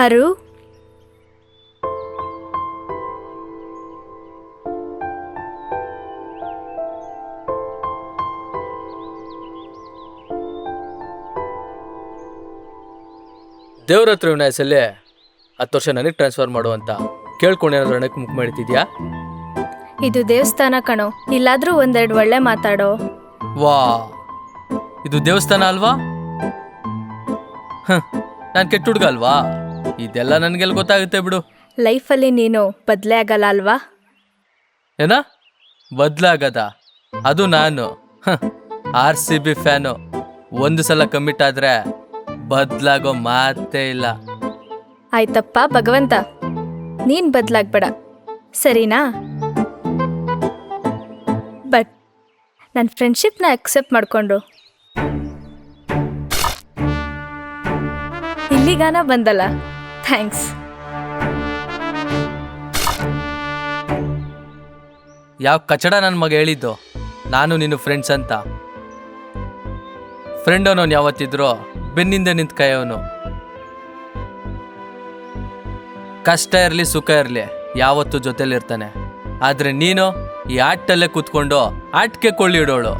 ಅರು, ದೇವ್ರ ಹತ್ರ ವಿನಾಯಸಲ್ಲಿ 10 ವರ್ಷ ನನಗೆ ಟ್ರಾನ್ಸ್ಫರ್ ಮಾಡು ಅಂತ ಕೇಳ್ಕೊಂಡು ಏನಾದ್ರು ಹಣಕ್ಕೆ ಮುಖ ಮಾಡಿತಿದ್ಯಾ? ಇದು ದೇವಸ್ಥಾನ ಕಣೋ, ಇಲ್ಲಾದ್ರೂ ಒಂದೆರಡು ಒಳ್ಳೆ ಮಾತಾಡೋ. ವಾ, ಇದು ದೇವಸ್ಥಾನ ಅಲ್ವಾ? ನಾನು ಕೆಟ್ಟ ಹುಡುಗ ಅಲ್ವಾ? ಇದೆಲ್ಲ ನನಗೆಲ್ಲ ಗೊತ್ತಾಗುತ್ತೆ ಬಿಡು. ಲೈಫಲ್ಲಿ ನೀನು ಬದಲೇ ಆಗಲ್ಲ ಅಲ್ವಾ? ಏನ ಬದಲಾಗದ? ಅದು ನಾನು RCB ಫ್ಯಾನು. ಒಂದು ಸಲ ಕಮಿಟ್ ಆದ್ರೆ ಬದಲಾಗೋ ಮಾತೇ ಇಲ್ಲ. ಆಯ್ತಪ್ಪ ಭಗವಂತ, ನೀನ್ ಬದಲಾಗ್ಬೇಡ ಸರಿನಾ? ಬಟ್ ನನ್ನ ಫ್ರೆಂಡ್ಶಿಪ್ನ ಅಕ್ಸೆಪ್ಟ್ ಮಾಡಿಕೊಂಡು ಇಲ್ಲಿಗಾನ ಬಂದಲ್ಲ, ಥ್ಯಾಂಕ್ಸ್. ಯಾವ ಕಚಡ ನನ್ನ ಮಗ ಹೇಳಿದ್ದು ನಾನು ನೀನು ಫ್ರೆಂಡ್ಸ್ ಅಂತ? ಫ್ರೆಂಡ್ ಅನ್ನೋನು ಯಾವತ್ತಿದ್ರು ಬೆನ್ನಿಂದ ನಿಂತ ಕೈಯವನು. ಕಷ್ಟ ಇರಲಿ ಸುಖ ಇರಲಿ ಯಾವತ್ತೂ ಜೊತೆಲಿರ್ತಾನೆ. ಆದರೆ ನೀನು ಈ ಆಟಲ್ಲೇ ಕೂತ್ಕೊಂಡು ಆಟಕ್ಕೆ ಕೊಳ್ಳಿ ಇಡೋಳು.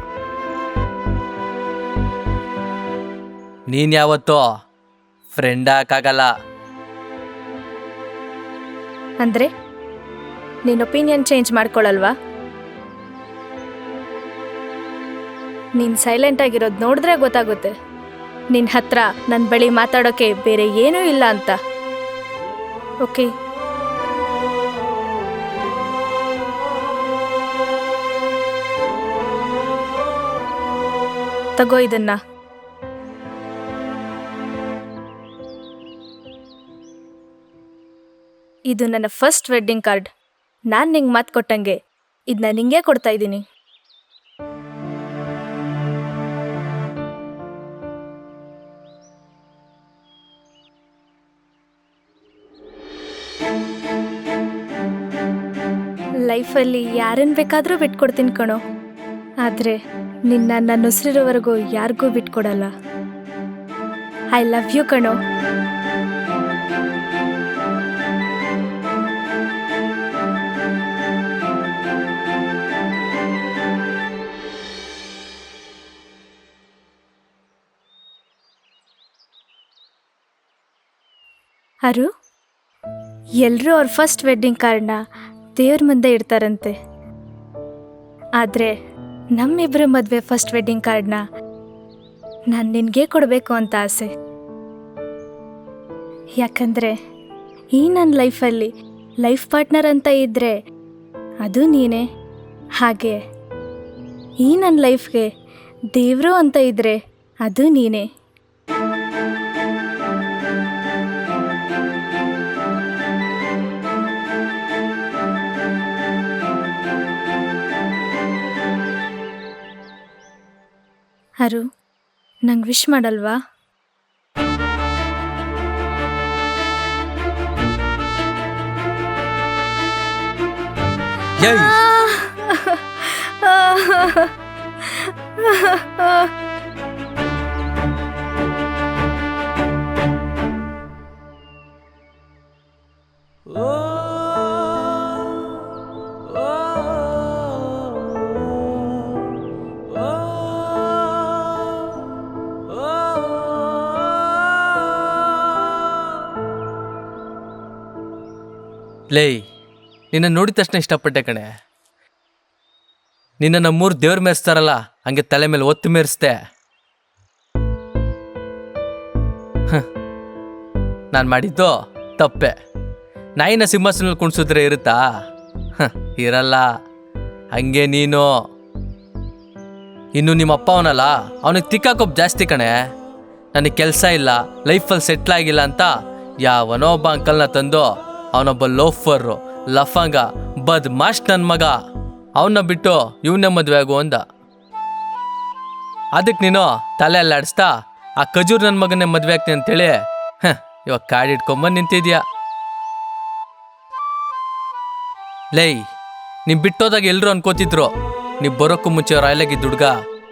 ನೀನು ಯಾವತ್ತೋ ಫ್ರೆಂಡ್ ಹಾಕಾಗಲ್ಲ. ಅಂದರೆ ನೀನು ಒಪಿನಿಯನ್ ಚೇಂಜ್ ಮಾಡ್ಕೊಳ್ಳಲ್ವಾ? ನೀನು ಸೈಲೆಂಟ್ ಆಗಿರೋದು ನೋಡಿದ್ರೆ ಗೊತ್ತಾಗುತ್ತೆ ನಿನ್ನ ಹತ್ರ ನನ್ನ ಬಳಿ ಮಾತಾಡೋಕ್ಕೆ ಬೇರೆ ಏನೂ ಇಲ್ಲ ಅಂತ. ಓಕೆ, ತಗೋ ಇದನ್ನ. ಇದು ನನ್ನ ಫಸ್ಟ್ ವೆಡ್ಡಿಂಗ್ ಕಾರ್ಡ್. ನಾನು ನಿಂಗೆ ಮಾತು ಕೊಟ್ಟಂಗೆ ಇದನ್ನ ನಿಂಗೆ ಕೊಡ್ತಾ ಇದ್ದೀನಿ. ಲೈಫಲ್ಲಿ ಯಾರನ್ನು ಬೇಕಾದರೂ ಬಿಟ್ಕೊಡ್ತೀನಿ ಕಣೋ, ಆದರೆ ನಿನ್ನ ನನ್ನ ಉಸಿರಿರೋವರೆಗೂ ಯಾರಿಗೂ ಬಿಟ್ಕೊಡಲ್ಲ. ಐ ಲವ್ ಯು ಕಣೋ. ಅರು, ಎಲ್ಲರೂ ಅವ್ರ ಫಸ್ಟ್ ವೆಡ್ಡಿಂಗ್ ಕಾರ್ಡ್ನ ದೇವ್ರ ಮುಂದೆ ಇಡ್ತಾರಂತೆ. ಆದರೆ ನಮ್ಮಿಬ್ಬರ ಮದುವೆ ಫಸ್ಟ್ ವೆಡ್ಡಿಂಗ್ ಕಾರ್ಡ್ನ ನಾನು ನಿನಗೆ ಕೊಡಬೇಕು ಅಂತ ಆಸೆ. ಯಾಕಂದರೆ ಈ ನನ್ನ ಲೈಫಲ್ಲಿ ಲೈಫ್ ಪಾರ್ಟ್ನರ್ ಅಂತ ಇದ್ದರೆ ಅದು ನೀನೇ. ಹಾಗೆ ಈ ನನ್ನ ಲೈಫ್ಗೆ ದೇವರು ಅಂತ ಇದ್ದರೆ ಅದು ನೀನೇ. ಅರು, ನಂಗೆ ವಿಶ್ ಮಾಡಲ್ವಾ? ಲೇ, ನಿನ್ನ ನೋಡಿದ ತಕ್ಷಣ ಇಷ್ಟಪಟ್ಟೆ ಕಣೆ. ನಿನ್ನ ನಮ್ಮೂರು ದೇವ್ರು ಮೆರೆಸ್ತಾರಲ್ಲ ಹಂಗೆ ತಲೆ ಮೇಲೆ ಒತ್ತು ಮೆರೆಸ್ದೆ. ನಾನು ಮಾಡಿದ್ದು ತಪ್ಪೆ. ನಾಯಿನ ಸಿಂಹಾಸನಲ್ಲಿ ಕುಣಿಸಿದ್ರೆ ಇರುತ್ತಾ? ಇರಲ್ಲ. ಹಂಗೆ ನೀನು ಇನ್ನು ನಿಮ್ಮ ಅಪ್ಪ ಅವನಲ್ಲ, ಅವನಿಗೆ ತಿಕ್ಕಾಕೊಬ್ಬ ಜಾಸ್ತಿ ಕಣೆ. ನನಗೆ ಕೆಲಸ ಇಲ್ಲ, ಲೈಫಲ್ಲಿ ಸೆಟ್ಲ್ ಆಗಿಲ್ಲ ಅಂತ ಯಾವನೋ ಒಬ್ಬ ಅಂಕಲ್ನ ತಂದು ಅವನೊಬ್ಬ ಲೋಫರು, ಲಫಂಗ, ಬದ್ಮಾಶ್ ನನ್ನ ಮಗ, ಅವನ್ನ ಬಿಟ್ಟು ಇವನ್ನೇ ಮದುವೆ ಆಗು ಅಂದ. ಅದಕ್ಕೆ ನೀನು ತಲೆ ಅಲ್ಲಾಡಿಸ್ತಾ ಆ ಖಜೂರ್ ನನ್ನ ಮಗನ್ನೇ ಮದುವೆ ಆಗ್ತೀನಿ ಅಂತೇಳಿ ಇವಾಗ ಕಾಡಿಟ್ಕೊಂಬಂದು ನಿಂತಿದ್ಯಾ. ಲೈ, ನೀವು ಬಿಟ್ಟೋದಾಗ ಎಲ್ಲರೂ ಅನ್ಕೋತಿದ್ರು ನೀವು ಬರೋಕ್ಕೂ ಮುಂಚೆ ರಾಯಲಾಗಿದ್ದ ಹುಡುಗ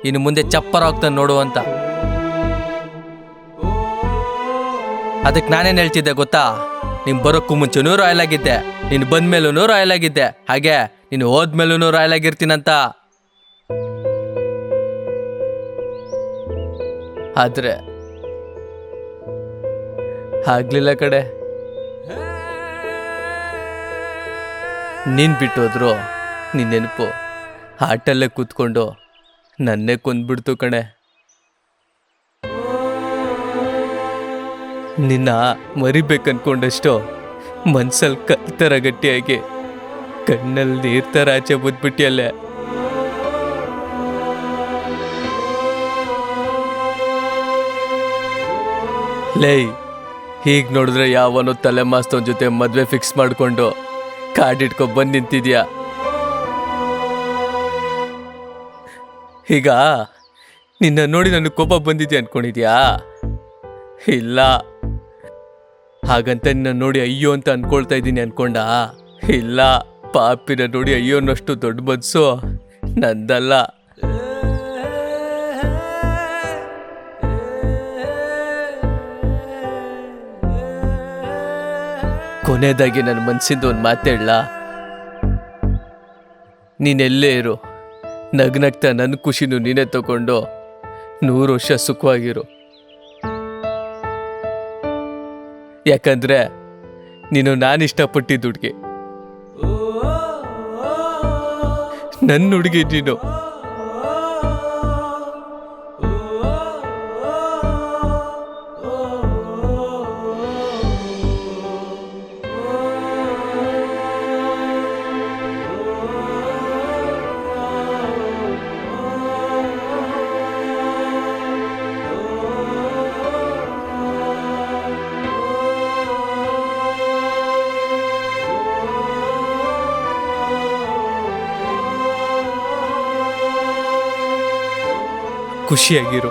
ಇನ್ನು ಮುಂದೆ ಚಪ್ಪರ ಹೋಗ್ತಾನೆ ನೋಡು ಅಂತ. ಅದಕ್ಕೆ ನಾನೇನು ಹೇಳ್ತಿದ್ದೆ ಗೊತ್ತಾ, ನೀನು ಬರೋಕ್ಕೂ ಮುಂಚೆನೂ ರಾಯಲ್ ಆಗಿದ್ದೆ, ನೀನು ಬಂದ ಮೇಲೂ ರಾಯಲ್ ಆಗಿದ್ದೆ, ಹಾಗೆ ನೀನು ಹೋದ್ಮೇಲೂ ರಾಯಲ್ ಆಗಿರ್ತೀನಂತ. ಆದ್ರೆ ಆಗ್ಲಿಲ್ಲ ಕಡೆ. ನೀನ್ ಬಿಟ್ಟೋದ್ರು ನಿನ್ ನೆನಪು ಹಾಟಲ್ಲೇ ಕೂತ್ಕೊಂಡು ನನ್ನೇ ಕೊಂದ್ಬಿಡ್ತು ಕಣೆ. ನಿನ್ನ ಮರಿಬೇಕನ್ಕೊಂಡಷ್ಟು ಮನ್ಸಲ್ಲಿ ಕಲ್ತರ ಗಟ್ಟಿಯಾಗಿ ಕಣ್ಣಲ್ಲಿ ನೀರ್ ಥರ ಆಚೆ ಬುದ್ಬಿಟ್ಟಿಯಲ್ಲೇ. ಲೈ, ಹೀಗೆ ನೋಡಿದ್ರೆ ಯಾವನೋ ತಲೆ ಮಾಸ್ತವನ ಜೊತೆ ಮದುವೆ ಫಿಕ್ಸ್ ಮಾಡಿಕೊಂಡು ಕಾಡಿಟ್ಕೊ ಬಂದು ನಿಂತಿದ್ಯಾ. ಈಗ ನಿನ್ನ ನೋಡಿ ನನಗೆ ಕೋಪ ಬಂದಿದ್ಯಾ ಅನ್ಕೊಂಡಿದ್ಯಾ? ಇಲ್ಲ, ಹಾಗಂತ ನಿನ್ನ ನೋಡಿ ಅಯ್ಯೋ ಅಂತ ಅನ್ಕೊಳ್ತಾ ಇದ್ದೀನಿ ಅನ್ಕೊಂಡ? ಇಲ್ಲ, ಪಾಪಿನ ನೋಡಿ ಅಯ್ಯೋ ಅನ್ನೋಷ್ಟು ದೊಡ್ಡ ಮನ್ಸು ನಂದಲ್ಲ. ಕೊನೆಯದಾಗಿ ನನ್ನ ಮನಸ್ಸಿಂದ ಒಂದು ಮಾತೇಳ, ನೀನೆಲ್ಲೇ ಇರು, ನಗ್ನಗ್ತಾ ನನ್ನ ಖುಷಿನೂ ನೀನೇ ತಗೊಂಡು 100 ವರ್ಷ ಸುಖವಾಗಿರು. ಯಾಕಂದ್ರೆ ನೀನು ನಾನು ಇಷ್ಟಪಟ್ಟಿದ್ದ ಹುಡುಗಿ, ನನ್ನ ಹುಡುಗಿ ನೀನು. ಖುಷಿಯಾಗಿರು.